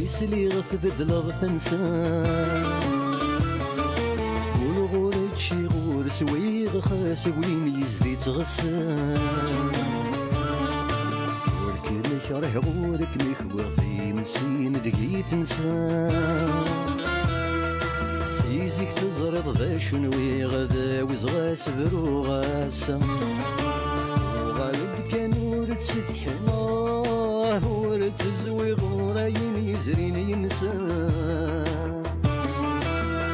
يسلي غتبدل ثنسان والغورك شي غور سويغ خاس وين يزدي تغسان وركلك راه غورك مخوغ مسين دقي تنسان سيزيك تزرد ذا شنوي غدا وزغاس برو غاسا وغالب كان ورد ستحنا ورد تزويغ وراين يزرين ينسان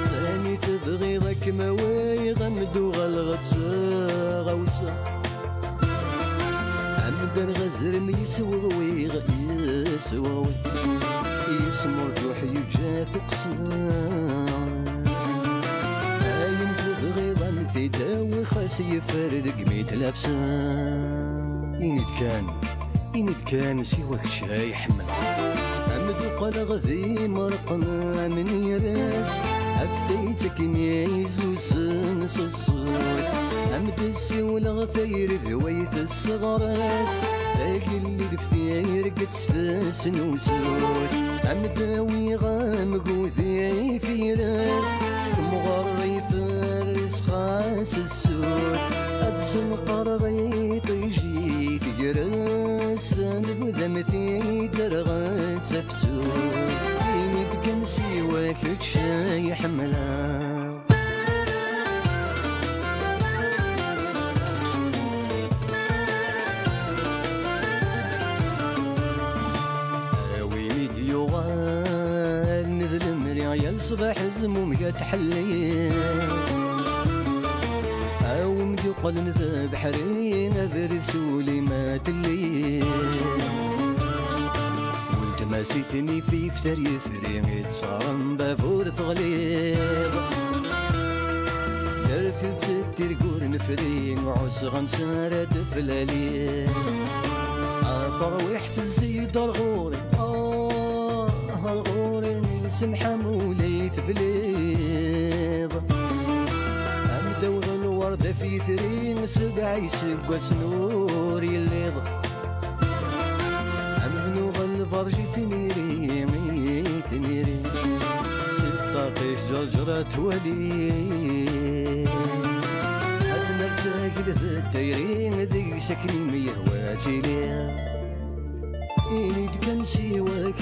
ساني تبغي ذاك مواي غمدو غلغت غوسا عمدن غزر ميسوغوي يسوغوي يسمو رجوح يجا تقسان هاين تبغي ظن تداوي خاس يفرد قميت لابسان إني كان سواك شاي حمل عمدو قال غذي مرقنا من يراس عفتيتك ميزو سنس الصوت عمد السيول غثير ذويت الصغراس ذاك اللي لفتير قد ستاسن وسود عمداوي غامق وذي في راس ستمغر يفرس خاس السود أبسم قرغي طيجي تجرس نبذمتي درغت تفسود إني بكن سواك شاي حملا يا صباح الزموم يا تحلي او مدي قل نذاب حرينا برسولي ما تلي ولد ما سيتني في فتر يفري صارم بافور تغليظ درت تدير قور نفري وعوس غنسار دفلالي اثر ويحس الزيد الغوري الغوري سمحة مولي تفليض أمدوغ الوردة في ثرين سبع يسقى سنور يليض أمدنوغ الفرج ثنيري ستة قيس جرجرة ولي أزمر ساقل ذا الدايرين ذي سكني ميهواتي ليه إني كان سواك